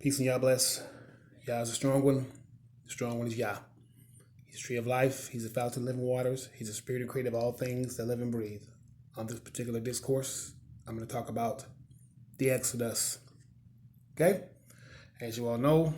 Peace and Yah bless. Yah is a strong one. The strong one is Yah. He's the tree of life. He's the fountain of living waters. He's the spirit and creator of all things that live and breathe. On this particular discourse, I'm going to talk about the Exodus. Okay? As you all know,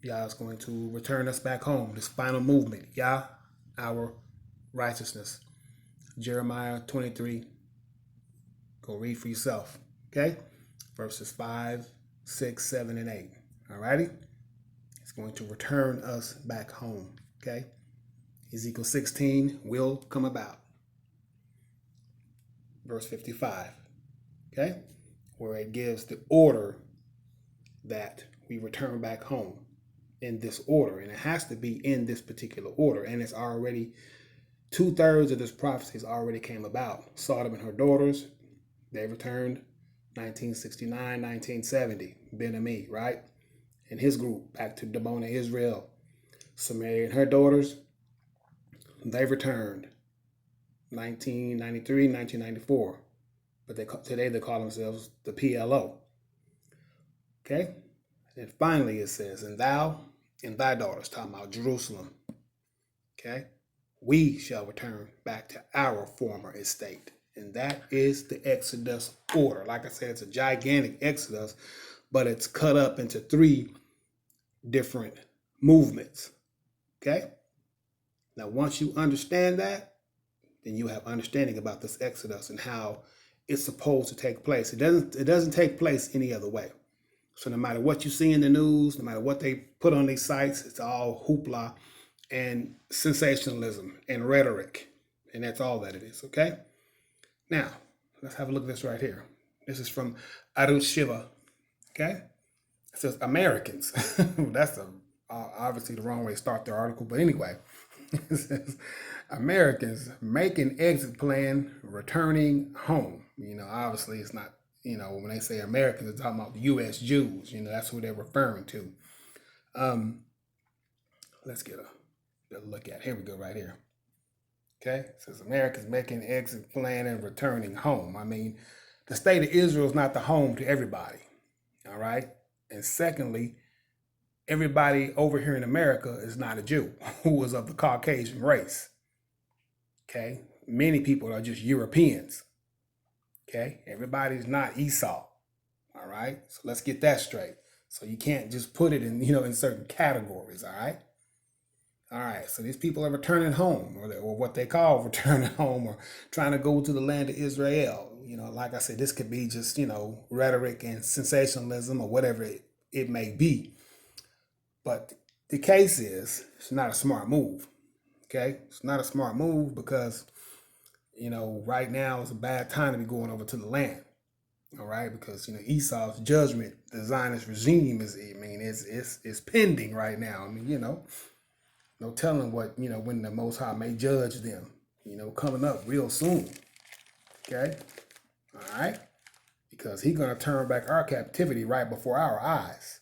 Yah is going to return us back home. This final movement. Yah, our righteousness. Jeremiah 23. Go read for yourself. Okay? Verses 5, 6, 7, and 8. Alrighty? It's going to return us back home. Okay? Ezekiel 16 will come about. Verse 55. Okay? Where it gives the order that we return back home in this order. And it has to be in this particular order. And it's already 2/3 of this prophecy has already came about. Sodom and her daughters, they returned 1969, 1970. Ben-Ami, right? And his group back to Dibonah, Israel. Samaria and her daughters, they returned 1993, 1994. But today they call themselves the PLO. Okay? And finally it says, and thou and thy daughters, talking about Jerusalem. Okay? We shall return back to our former estate. And that is the Exodus order. Like I said, it's a gigantic Exodus, but it's cut up into 3 different movements. Okay? Now, once you understand that, then you have understanding about this Exodus and how it's supposed to take place. It doesn't take place any other way. So no matter what you see in the news, no matter what they put on these sites, it's all hoopla and sensationalism and rhetoric. And that's all that it is, okay? Now, let's have a look at this right here. This is from YHWH, okay? It says Americans. That's obviously the wrong way to start the article, but anyway. It says Americans make an exit plan returning home. Obviously it's not, when they say Americans, they're talking about the U.S. Jews. That's who they're referring to. Let's get a look at it. Here we go right here. Okay, it says Americans making an exit plan and returning home. I mean, the state of Israel is not the home to everybody. All right. And secondly, everybody over here in America is not a Jew who is of the Caucasian race. Okay. Many people are just Europeans. Okay. Everybody's not Esau. All right. So let's get that straight. So you can't just put it in, in certain categories. All right. All right, so these people are returning home, or what they call returning home, or trying to go to the land of Israel. Like I said, this could be just, rhetoric and sensationalism or whatever it may be. But the case is, it's not a smart move, okay? It's not a smart move because, right now is a bad time to be going over to the land, all right? Because, Esau's judgment, the Zionist regime is pending right now. No telling what, when the Most High may judge them, coming up real soon. Okay? All right? Because he's going to turn back our captivity right before our eyes.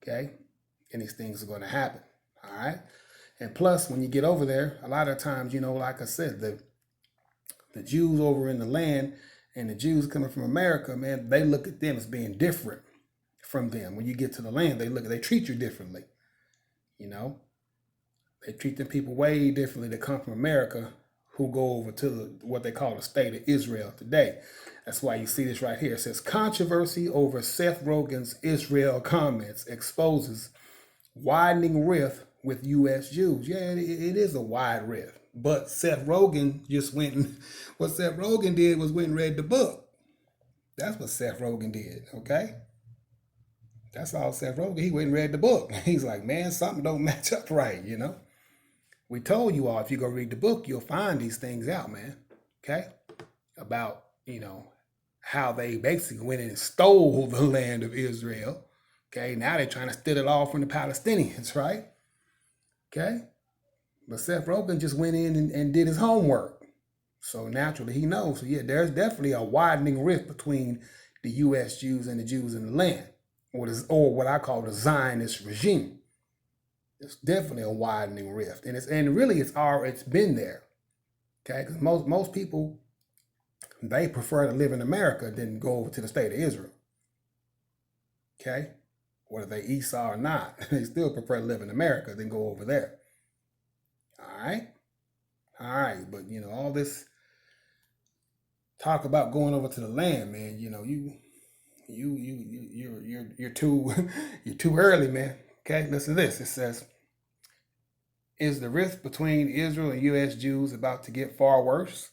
Okay? And these things are going to happen. All right? And plus, when you get over there, a lot of times, like I said, the Jews over in the land and the Jews coming from America, man, they look at them as being different from them. When you get to the land, they treat you differently. They treat them people way differently that come from America who go over to what they call the state of Israel today. That's why you see this right here. It says, controversy over Seth Rogen's Israel comments exposes widening rift with U.S. Jews. Yeah, it is a wide rift. But Seth Rogen what Seth Rogen did was went and read the book. That's what Seth Rogen did, okay? That's all Seth Rogen. He went and read the book. He's like, man, something don't match up right, We told you all, if you go read the book, you'll find these things out, man. Okay? About, how they basically went and stole the land of Israel. Okay? Now they're trying to steal it all from the Palestinians, right? Okay? But Seth Rogen just went in and did his homework. So naturally he knows. So yeah, there's definitely a widening rift between the U.S. Jews and the Jews in the land. Or what I call the Zionist regime. It's definitely a widening rift, and it's been there, okay? Because most people, they prefer to live in America than go over to the state of Israel, okay? whether they Esau or not. They still prefer to live in America than go over there. All right. All right. But all this talk about going over to the land, man, you're too you're too early, man. Okay, listen to this. It says, is the rift between Israel and U.S. Jews about to get far worse?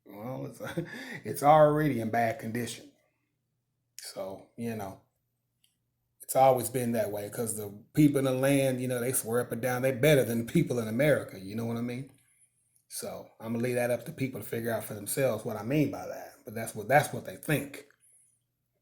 Well, it's already in bad condition. So, it's always been that way because the people in the land, they swear up and down they're better than the people in America. You know what I mean? So I'm gonna leave that up to people to figure out for themselves what I mean by that. But that's what they think.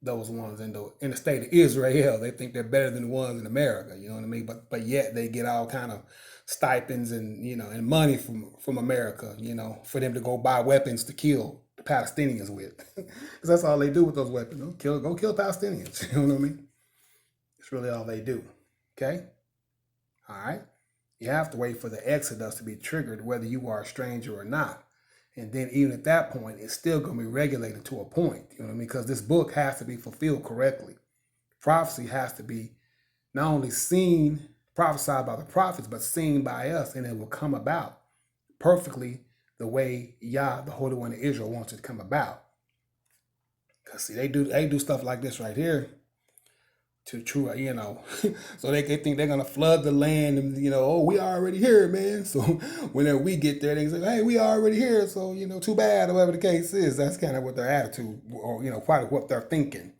Those ones in the state of Israel, they think they're better than the ones in America. You know what I mean? But yet they get all kind of stipends and and money from America. For them to go buy weapons to kill the Palestinians with, because that's all they do with those weapons. Go kill Palestinians. You know what I mean? It's really all they do. Okay. All right. You have to wait for the Exodus to be triggered, whether you are a stranger or not. And then even at that point, it's still going to be regulated to a point. You know what I mean? Because this book has to be fulfilled correctly. Prophecy has to be not only seen, prophesied by the prophets, but seen by us. And it will come about perfectly the way Yah, the Holy One of Israel, wants it to come about. Because see, they do stuff like this right here. To true, so they think they're gonna flood the land, and oh, we already here, man. So whenever we get there, they say, hey, we already here, so too bad, or whatever the case is. That's kind of what their attitude, or quite what they're thinking.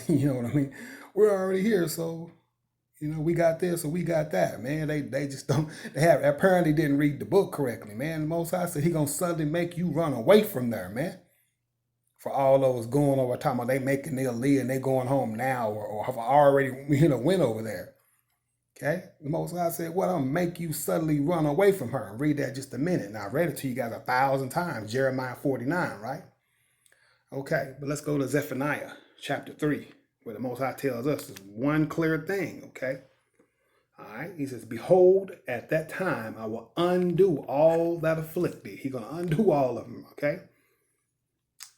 You know what I mean? We're already here, so we got this, or we got that, man. They just don't. They apparently didn't read the book correctly, man. The Most High said He gonna suddenly make you run away from there, man. For all those going over time, they making their leave and they going home now, or have already went over there. Okay, the Most High said, "What I'm gonna make you suddenly run away from her." And read that just a minute. Now I read it to you guys 1,000 times, Jeremiah 49, right? Okay, but let's go to Zephaniah chapter 3, where the Most High tells us this one clear thing. Okay, all right. He says, "Behold, at that time I will undo all that afflict thee." He's gonna undo all of them. Okay.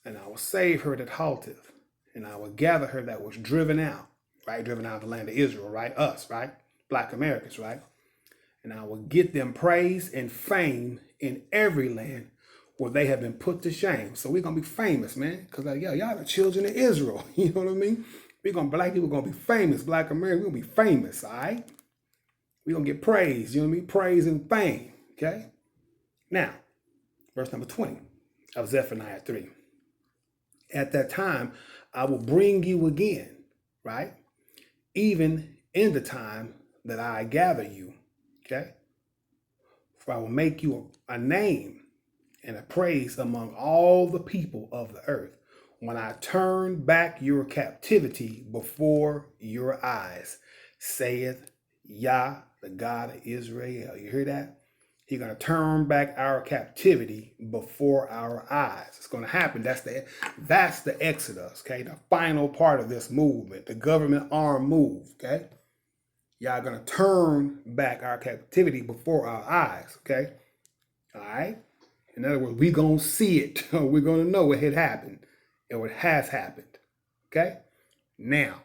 And I will save her that halteth, and I will gather her that was driven out, right? Driven out of the land of Israel, right? Us, right? Black Americans, right? And I will get them praise and fame in every land where they have been put to shame. So we're going to be famous, man. Because y'all the children of Israel. You know what I mean? Black people going to be famous. Black Americans, we're going to be famous, all right? We're going to get praise, you know what I mean? Praise and fame, okay? Now, verse number 20 of Zephaniah 3. At that time, I will bring you again, right? Even in the time that I gather you, okay? For I will make you a name and a praise among all the people of the earth when I turn back your captivity before your eyes, saith Yah, the God of Israel. You hear that? He's going to turn back our captivity before our eyes. It's going to happen. That's the Exodus, okay? The final part of this movement, the government arm move, okay? Y'all going to turn back our captivity before our eyes, okay? All right? In other words, we're going to see it. We're going to know it had happened or it has happened, okay? Now,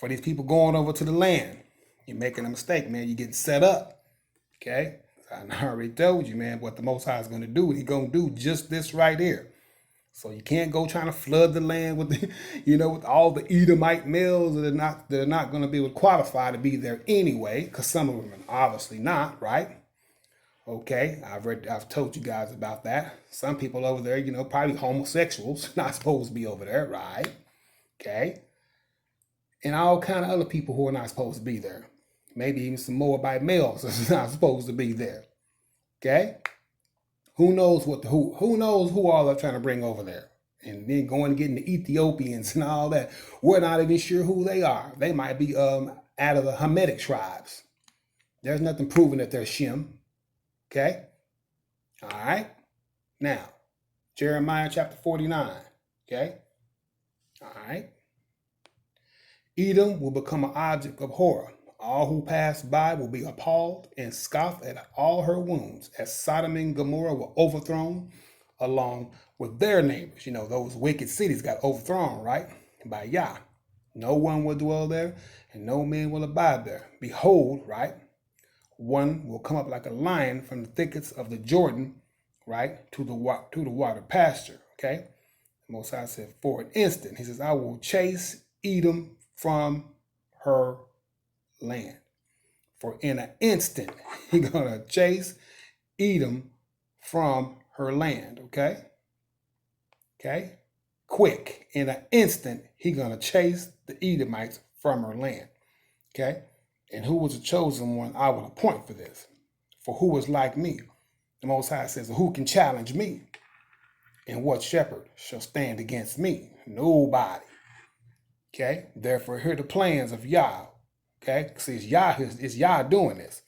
for these people going over to the land, you're making a mistake, man. You're getting set up, okay? I already told you, man, what the Most High is going to do. He's going to do just this right here. So you can't go trying to flood the land with, with all the Edomite males that are not going to be able to qualify to be there anyway, because some of them are obviously not, right? Okay, I've told you guys about that. Some people over there, probably homosexuals, not supposed to be over there, right? Okay, and all kind of other people who are not supposed to be there. Maybe even some Moabite males that's not supposed to be there. Okay? Who knows who knows who all are trying to bring over there? And then going and getting the Ethiopians and all that. We're not even sure who they are. They might be out of the Hamitic tribes. There's nothing proving that they're Shem. Okay? All right? Now, Jeremiah chapter 49. Okay? All right? Edom will become an object of horror. All who pass by will be appalled and scoff at all her wounds, as Sodom and Gomorrah were overthrown along with their neighbors. Those wicked cities got overthrown, right? By Yah. No one will dwell there, and no man will abide there. Behold, right? One will come up like a lion from the thickets of the Jordan, right, to the water pasture. Okay. The Most High said, for an instant, he says, I will chase Edom from her land. For in an instant, he's gonna chase Edom from her land. Okay. Okay. Quick. In an instant, he's gonna chase the Edomites from her land. Okay. And who was the chosen one I will appoint for this? For who is like me? The Most High says, who can challenge me? And what shepherd shall stand against me? Nobody. Okay? Therefore, hear the plans of Yah. Okay? See, it's Yah doing this.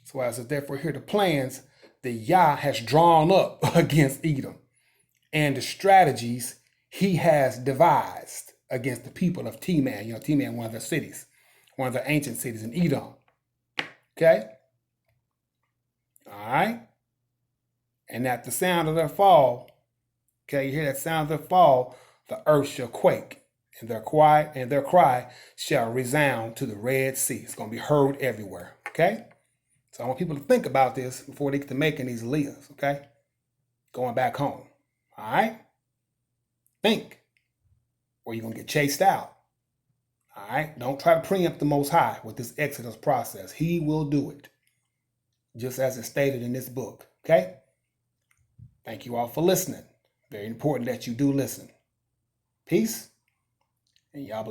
So I said, therefore, hear the plans that Yah has drawn up against Edom and the strategies he has devised against the people of Teman. You know, Teman, one of the cities, one of the ancient cities in Edom. Okay? All right? And at the sound of their fall, okay, you hear that sound of their fall, the earth shall quake, and their cry shall resound to the Red Sea. It's going to be heard everywhere. Okay? So I want people to think about this before they get to making these aliyahs, okay? Going back home. All right? Think, or you're going to get chased out. All right? Don't try to preempt the Most High with this Exodus process. He will do it, just as it's stated in this book. Okay? Thank you all for listening. Very important that you do listen. Peace, and y'all bless.